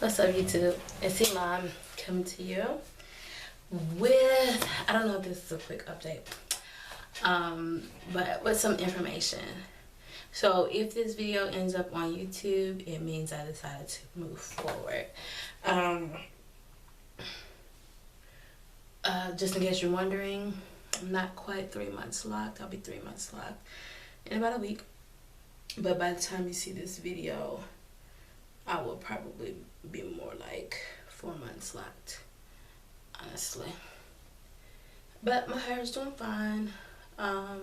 What's up, YouTube? It's Mom coming to you with, I don't know if this is a quick update, but with some information. So if this video ends up on YouTube, it means I decided to move forward. Just in case you're wondering, I'm not quite 3 months locked. I'll be 3 months locked in about a week. But by the time you see this video, I will probably be more like 4 months locked, honestly. But my hair is doing fine. I'll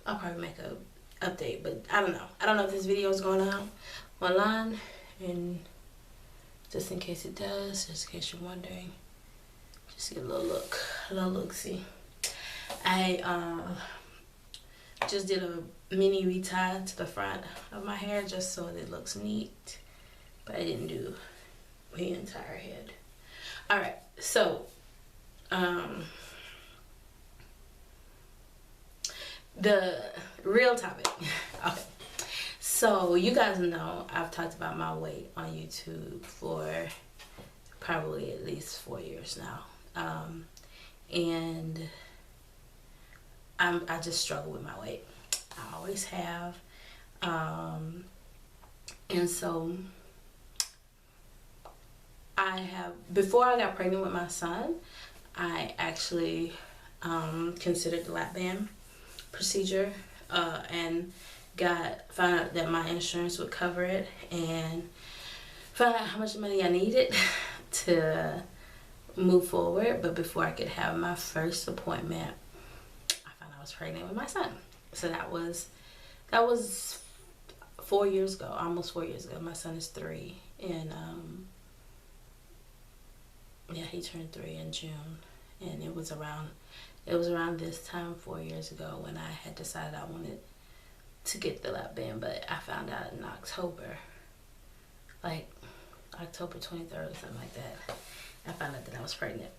probably make a update, but I don't know. I don't know if this video is going out online, and just in case it does, just in case you're wondering, just get a little look-see. I just did a mini retie to the front of my hair just so it looks neat, but I didn't do the entire head. All right, so the real topic. Okay, so you guys know I've talked about my weight on YouTube for probably at least 4 years now, and I just struggle with my weight. I always have, and so before I got pregnant with my son, I actually considered the lap band procedure, and found out that my insurance would cover it, and found out how much money I needed to move forward. But before I could have my first appointment, I found I was pregnant with my son. So that was 4 years ago, almost 4 years ago. My son is 3, and yeah, he turned 3 in June, and it was around this time 4 years ago when I had decided I wanted to get the lap band. But I found out in October, like October 23rd or something like that, I found out that I was pregnant.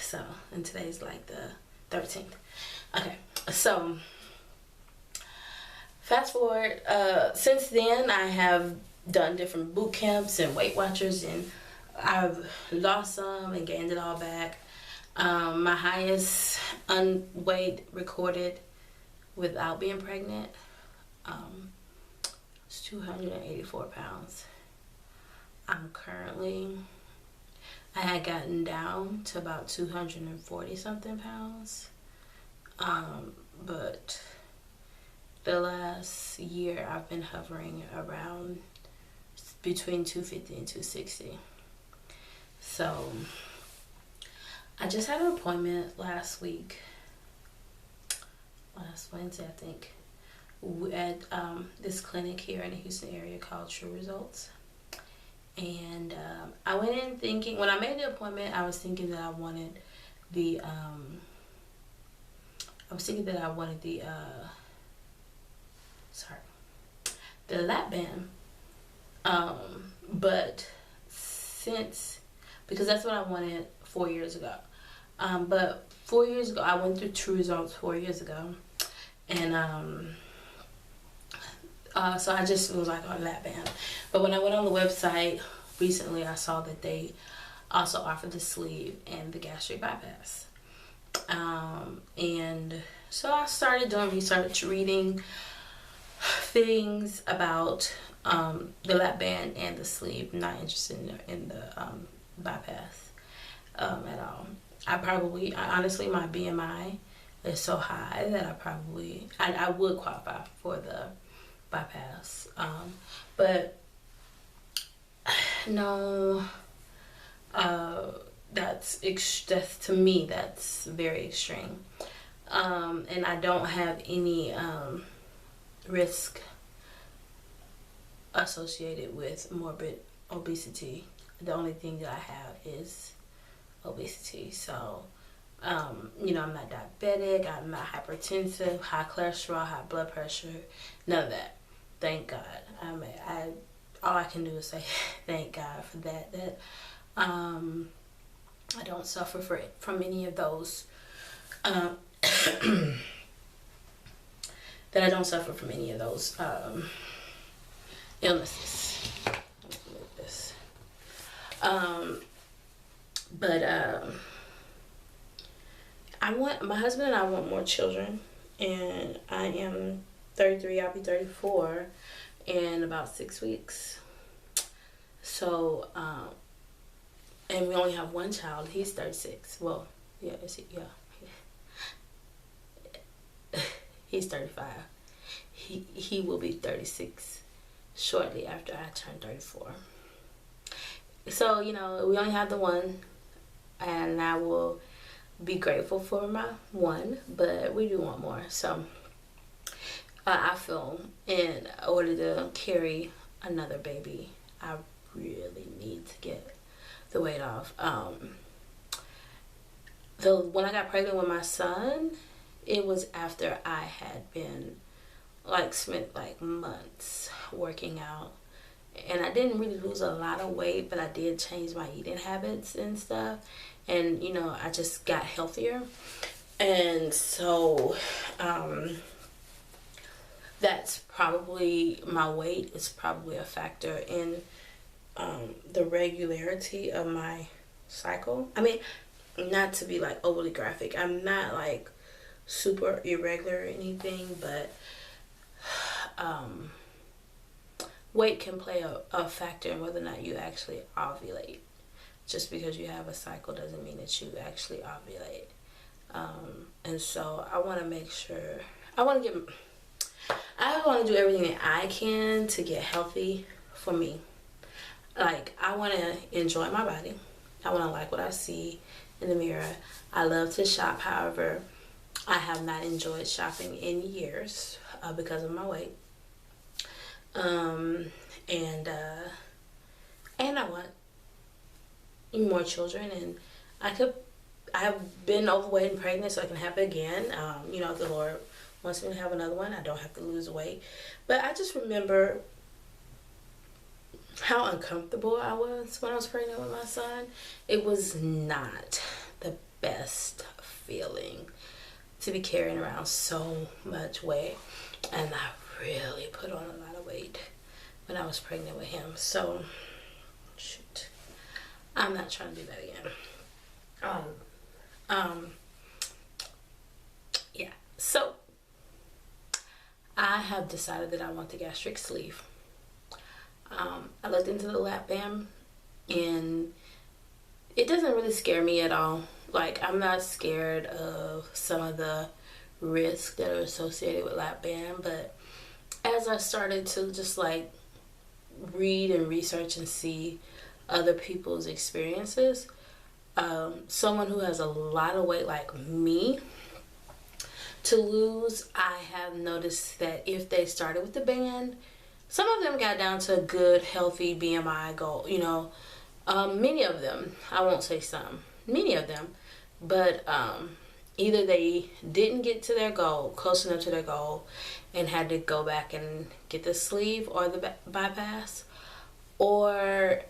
So, and today's like the 13th. Okay, so fast forward, since then I have done different boot camps and Weight Watchers, and I've lost some and gained it all back. My highest weight recorded without being pregnant was 284 pounds. I had gotten down to about 240 something pounds, but the last year I've been hovering around between 250 and 260. So I just had an appointment last Wednesday, I think, at this clinic here in the Houston area called True Results. And I went in thinking, when I made the appointment, I was thinking that I wanted the lap band, but because that's what I wanted 4 years ago. But 4 years ago, I went through True Results 4 years ago, and so I just was like on lap band. But when I went on the website recently, I saw that they also offer the sleeve and the gastric bypass. And so I started doing research, reading things about the lap band and the sleeve. I'm not interested in the bypass at all. I honestly, my BMI is so high that I would qualify for the bypass, but no, that's to me, that's very extreme, and I don't have any risk associated with morbid obesity. The only thing that I have is obesity. So you know, I'm not diabetic, I'm not hypertensive, high cholesterol, high blood pressure, none of that. Thank God. All I can do is say thank God for that. That I don't suffer from any of those. That I don't suffer from any of those illnesses. Let me move this. But my husband and I want more children, and I am 33. I'll be 34 in about 6 weeks. So, and we only have one child. He's 36. Well, yeah, he's 35. He will be 36 shortly after I turn 34. So, you know, we only have the one, and I will be grateful for my one, but we do want more. So I feel in order to carry another baby, I really need to get the weight off. When I got pregnant with my son, it was after I had been spent months working out, and I didn't really lose a lot of weight, but I did change my eating habits and stuff, and you know, I just got healthier. And so that's probably, my weight is probably a factor in the regularity of my cycle. I mean, not to be like overly graphic, I'm not like super irregular or anything, but weight can play a factor in whether or not you actually ovulate. Just because you have a cycle doesn't mean that you actually ovulate. And so I want to make sure, I want to do everything that I can to get healthy for me. Like, I want to enjoy my body. I want to like what I see in the mirror. I love to shop. However, I have not enjoyed shopping in years because of my weight. And I want more children, and I have been overweight and pregnant, so I can have it again. You know, if the Lord wants me to have another one, I don't have to lose weight. But I just remember how uncomfortable I was when I was pregnant with my son. It was not the best feeling to be carrying around so much weight, and I really put on a lot of weight when I was pregnant with him. So, shoot, I'm not trying to do that again. Yeah. So, I have decided that I want the gastric sleeve. I looked into the lap band, and it doesn't really scare me at all. Like, I'm not scared of some of the risks that are associated with lap band, but as I started to just like read and research and see other people's experiences, someone who has a lot of weight like me to lose, I have noticed that if they started with the band, some of them got down to a good, healthy BMI goal. You know, many of them, I won't say some, many of them, but either they didn't get to their goal, close enough to their goal, and had to go back and get the sleeve or the bypass, or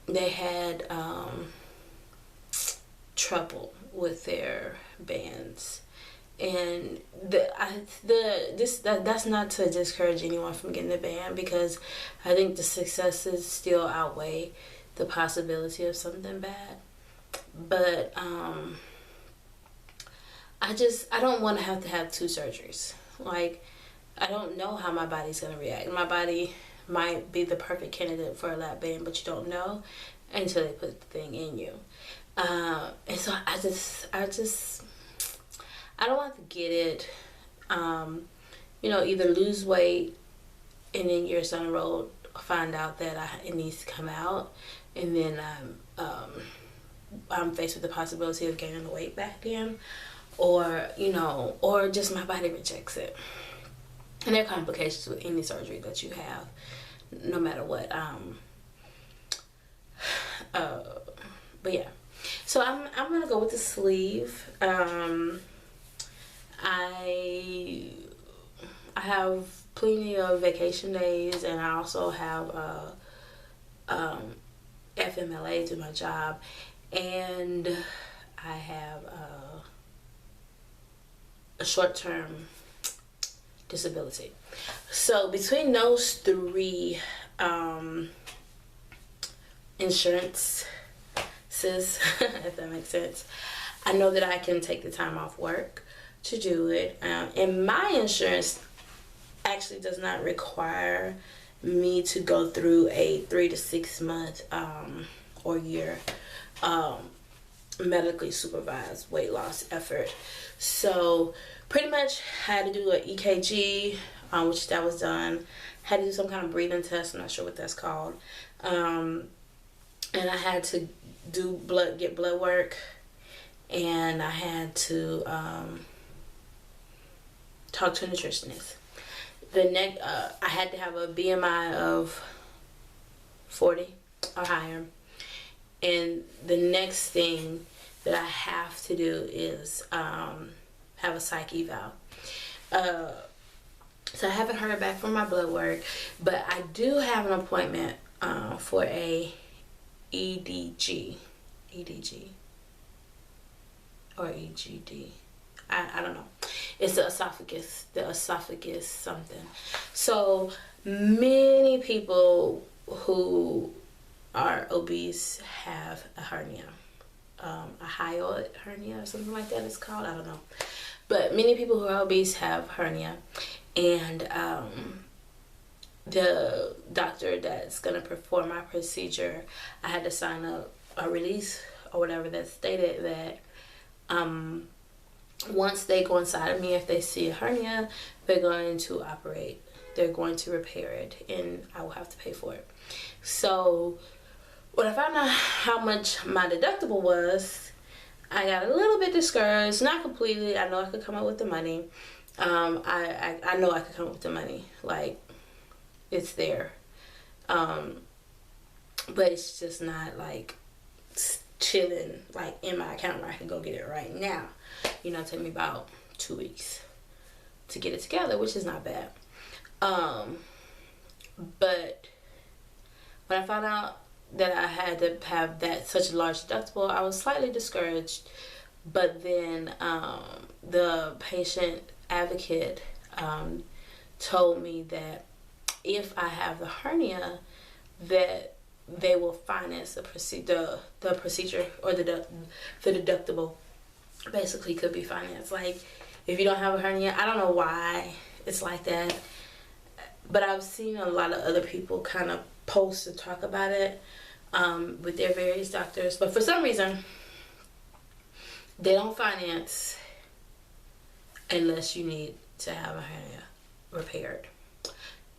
they had trouble with their bands. And that's not to discourage anyone from getting the band, because I think the successes still outweigh the possibility of something bad. But I don't want to have 2 surgeries. Like, I don't know how my body's going to react. My body might be the perfect candidate for a lap band, but you don't know until they put the thing in you. And so I don't want to get it, you know, either lose weight and then years down the road find out that it needs to come out, and then I'm faced with the possibility of gaining the weight back again, or, you know, or just my body rejects it. And there are complications with any surgery that you have, no matter what. But yeah, so I'm gonna go with the sleeve. I have plenty of vacation days, and I also have FMLA through my job, and I have a short-term disability. So between those 3 insurance if that makes sense. I know that I can take the time off work to do it. And my insurance actually does not require me to go through a 3 to 6 month or year medically supervised weight loss effort. So pretty much had to do an EKG, which that was done. Had to do some kind of breathing test. I'm not sure what that's called. And I had to get blood work, and I had to talk to a nutritionist. I had to have a BMI of 40 or higher. And the next thing that I have to do is have a psych eval. So I haven't heard back from my blood work, but I do have an appointment for a EDG or EGD. I don't know. It's the esophagus something. So many people who are obese have a hernia, a hyoid hernia or something like that it's called. I don't know. But many people who are obese have hernia, and the doctor that's gonna perform my procedure, I had to sign a release or whatever that stated that once they go inside of me, if they see a hernia, they're going to operate. They're going to repair it, and I will have to pay for it. So when I found out how much my deductible was, I got a little bit discouraged. Not completely. I know I could come up with the money. I know I could come up with the money. Like, it's there. But it's just not like chilling like in my account where I can go get it right now. You know, it took me about 2 weeks to get it together, which is not bad. But when I found out that I had to have such a large deductible, I was slightly discouraged. But then the patient advocate told me that if I have the hernia, that they will finance the procedure, or the deductible basically could be financed. Like, if you don't have a hernia, I don't know why it's like that, but I've seen a lot of other people kind of post and talk about it with their various doctors, but for some reason they don't finance unless you need to have a hernia repaired.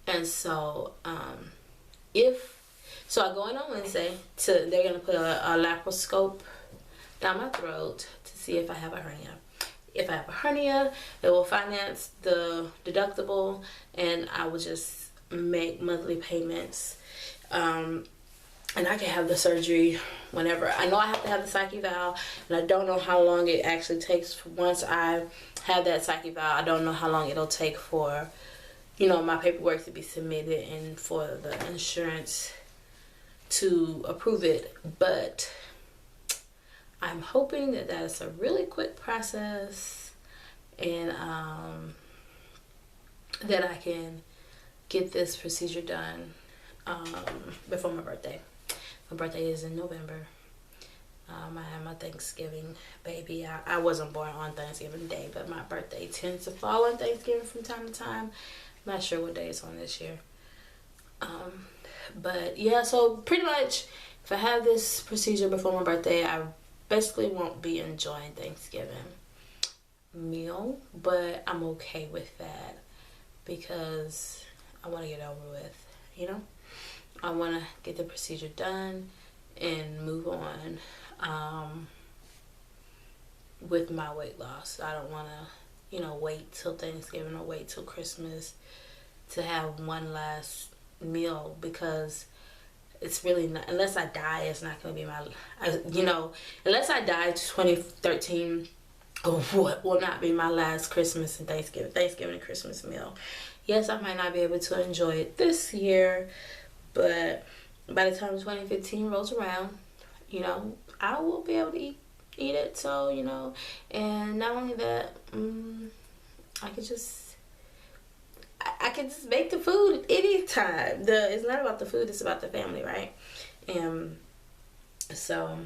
And so so I go in on Wednesday they're gonna put a laparoscope down my throat to see if I have a hernia. If I have a hernia, it will finance the deductible, and I will just make monthly payments. And I can have the surgery whenever. I know I have to have the psych eval, and I don't know how long it actually takes once I have that psych eval. I don't know how long it'll take for, my paperwork to be submitted and for the insurance to approve it. But I'm hoping that is a really quick process, and that I can get this procedure done before my birthday. My birthday is in November. I have my Thanksgiving baby. I wasn't born on Thanksgiving Day, but my birthday tends to fall on Thanksgiving from time to time. I'm not sure what day it's on this year. But yeah, so pretty much if I have this procedure before my birthday, I basically won't be enjoying Thanksgiving meal, but I'm okay with that because I want to get over with, I want to get the procedure done and move on with my weight loss. I don't want to, wait till Thanksgiving or wait till Christmas to have one last meal, because it's really not, unless I die, it's not going to be unless I die 2013, what will not be my last Christmas and Thanksgiving and Christmas meal. Yes, I might not be able to enjoy it this year, but by the time 2015 rolls around, I will be able to eat it. So, and not only that, I could just make the food anytime. It's not about the food, it's about the family, right? And so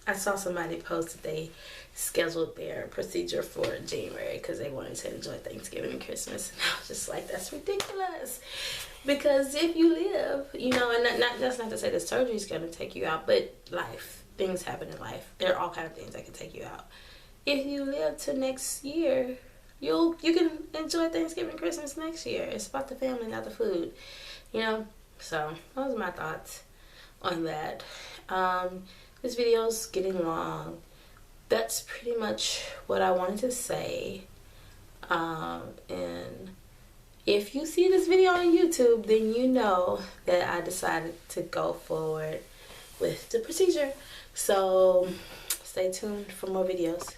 I saw somebody post that they scheduled their procedure for January because they wanted to enjoy Thanksgiving and Christmas. And I was just like, that's ridiculous. Because if you live, you know, and that's not to say the surgery is going to take you out, but life, things happen in life. There are all kinds of things that can take you out. If you live to next year, you can enjoy Thanksgiving and Christmas next year. It's about the family, not the food, you know. So those are my thoughts on that. This video's getting long. That's pretty much what I wanted to say. And if you see this video on YouTube, then you know that I decided to go forward with the procedure. So stay tuned for more videos.